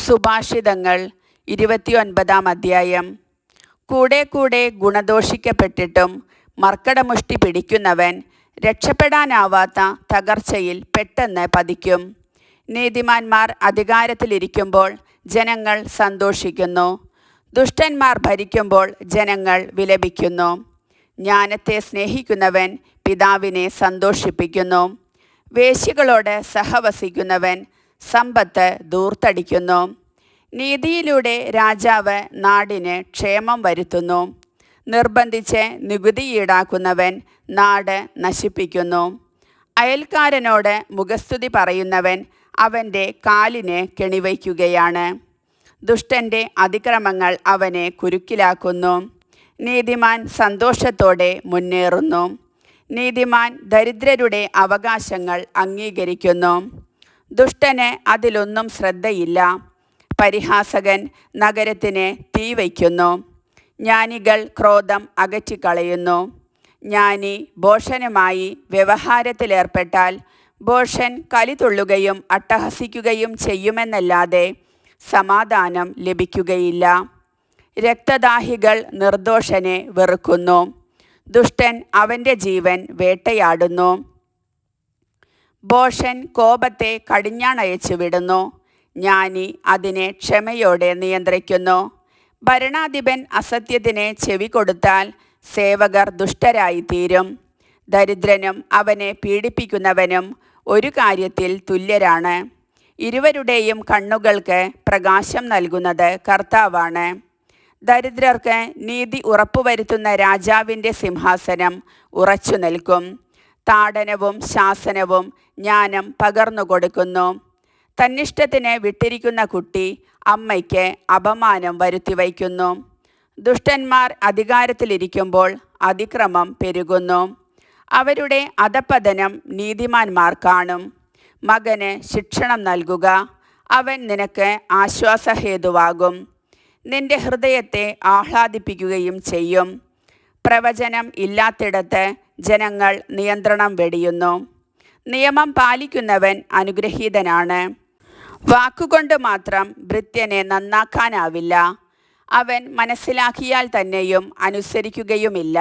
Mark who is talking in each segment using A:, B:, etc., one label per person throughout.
A: സുഭാഷിതങ്ങൾ 29-ാം അധ്യായം. കൂടെ കൂടെ ഗുണദോഷിക്കപ്പെട്ടിട്ടും മർക്കടമുഷ്ടി പിടിക്കുന്നവൻ രക്ഷപ്പെടാനാവാത്ത തകർച്ചയിൽ പെട്ടെന്ന് പതിക്കും. നീതിമാന്മാർ അധികാരത്തിലിരിക്കുമ്പോൾ ജനങ്ങൾ സന്തോഷിക്കുന്നു. ദുഷ്ടന്മാർ ഭരിക്കുമ്പോൾ ജനങ്ങൾ വിലപിക്കുന്നു. ജ്ഞാനത്തെ സ്നേഹിക്കുന്നവൻ പിതാവിനെ സന്തോഷിപ്പിക്കുന്നു. വേശ്യകളോട് സഹവസിക്കുന്നവൻ സമ്പത്ത് ധൂർത്തടിക്കുന്നു. നീതിയിലൂടെ രാജാവ് നാടിന് ക്ഷേമം വരുത്തുന്നു. നിർബന്ധിച്ച് നികുതി ഈടാക്കുന്നവൻ നാട് നശിപ്പിക്കുന്നു. അയൽക്കാരനോട് മുഖസ്തുതി പറയുന്നവൻ അവൻ്റെ കാലിന് കെണിവയ്ക്കുകയാണ്. ദുഷ്ടൻ്റെ അതിക്രമങ്ങൾ അവനെ കുരുക്കിലാക്കുന്നു. നീതിമാൻ സന്തോഷത്തോടെ മുന്നേറുന്നു. നീതിമാൻ ദരിദ്രരുടെ അവകാശങ്ങൾ അംഗീകരിക്കുന്നു. ദുഷ്ടന് അതിലൊന്നും ശ്രദ്ധയില്ല. പരിഹാസകൻ നഗരത്തിന് തീ വയ്ക്കുന്നു. ജ്ഞാനികൾ ക്രോധം അകറ്റിക്കളയുന്നു. ജ്ഞാനി ഭോഷനുമായി വ്യവഹാരത്തിലേർപ്പെട്ടാൽ ഭോഷൻ കലിതുള്ളുകയും അട്ടഹസിക്കുകയും ചെയ്യുമെന്നല്ലാതെ സമാധാനം ലഭിക്കുകയില്ല. രക്തദാഹികൾ നിർദോഷനെ വെറുക്കുന്നു. ദുഷ്ടൻ അവൻ്റെ ജീവൻ വേട്ടയാടുന്നു. ഭോഷൻ കോപത്തെ കടിഞ്ഞാണയച്ചു വിടുന്നു. ജ്ഞാനി അതിനെ ക്ഷമയോടെ നിയന്ത്രിക്കുന്നു. ഭരണാധിപൻ അസത്യത്തിന് ചെവി കൊടുത്താൽ സേവകർ ദുഷ്ടരായിത്തീരും. ദരിദ്രനും അവനെ പീഡിപ്പിക്കുന്നവനും ഒരു കാര്യത്തിൽ തുല്യരാണ്. ഇരുവരുടെയും കണ്ണുകൾക്ക് പ്രകാശം നൽകുന്നത് കർത്താവാണ്. ദരിദ്രർക്ക് നീതി ഉറപ്പുവരുത്തുന്ന രാജാവിൻ്റെ സിംഹാസനം ഉറച്ചു നിൽക്കും. താഡനവും ശാസനവും ജ്ഞാനം പകർന്നു കൊടുക്കുന്നു. തന്നിഷ്ടത്തിന് വിട്ടിരിക്കുന്ന കുട്ടി അമ്മയ്ക്ക് അപമാനം വരുത്തിവയ്ക്കുന്നു. ദുഷ്ടന്മാർ അധികാരത്തിലിരിക്കുമ്പോൾ അതിക്രമം പെരുകുന്നു. അവരുടെ അധപ്പതനം നീതിമാന്മാർ കാണും. മകന് ശിക്ഷണം നൽകുക, അവൻ നിനക്ക് ആശ്വാസഹേതുവാകും. നിന്റെ ഹൃദയത്തെ ആഹ്ലാദിപ്പിക്കുകയും ചെയ്യും. പ്രവചനം ഇല്ലാത്തിടത്ത് ജനങ്ങൾ നിയന്ത്രണം വെടിയുന്നു. നിയമം പാലിക്കുന്നവൻ അനുഗ്രഹീതനാണ്. വാക്കുകൊണ്ട് മാത്രം ഭൃത്യനെ നന്നാക്കാനാവില്ല. അവൻ മനസ്സിലാക്കിയാൽ തന്നെയും അനുസരിക്കുകയുമില്ല.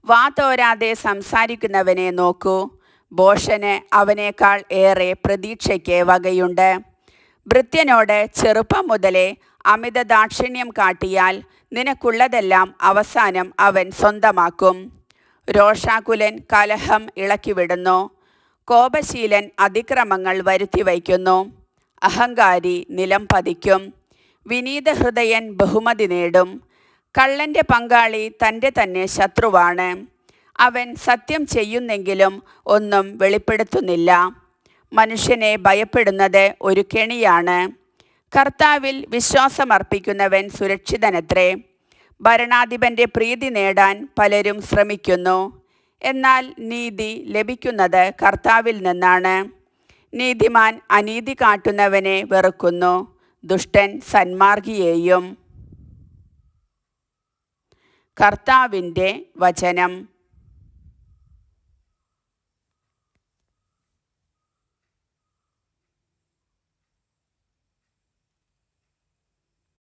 A: വാ തോരാതെ സംസാരിക്കുന്നവനെ നോക്കൂ. ഭോഷന് അവനേക്കാൾ ഏറെ പ്രതീക്ഷയ്ക്ക് വകയുണ്ട്. ഭൃത്യനോട് ചെറുപ്പം മുതലേ അമിത ദാക്ഷിണ്യം കാട്ടിയാൽ നിനക്കുള്ളതെല്ലാം അവസാനം അവൻ സ്വന്തമാക്കും. രോഷാകുലൻ കലഹം ഇളക്കിവിടുന്നു. കോപശീലൻ അതിക്രമങ്ങൾ വരുത്തിവയ്ക്കുന്നു. അഹങ്കാരി നിലം പതിക്കും. വിനീതഹൃദയൻ ബഹുമതി നേടും. കള്ളൻ്റെ പങ്കാളി തൻ്റെ തന്നെ ശത്രുവാണ്. അവൻ സത്യം ചെയ്യുന്നെങ്കിലും ഒന്നും വെളിപ്പെടുത്തുന്നില്ല. മനുഷ്യനെ ഭയപ്പെടുന്നത് ഒരു കെണിയാണ്. കർത്താവിൽ വിശ്വാസമർപ്പിക്കുന്നവൻ സുരക്ഷിതനത്രേ. ഭരണാധിപൻ്റെ പ്രീതി നേടാൻ പലരും ശ്രമിക്കുന്നു. എന്നാൽ നീതി ലഭിക്കുന്നത് കർത്താവിൽ നിന്നാണ്. നീതിമാൻ അനീതി കാട്ടുന്നവനെ വെറുക്കുന്നു. ദുഷ്ടൻ സന്മാർഗിയെയും. കർത്താവിൻ്റെ വചനം.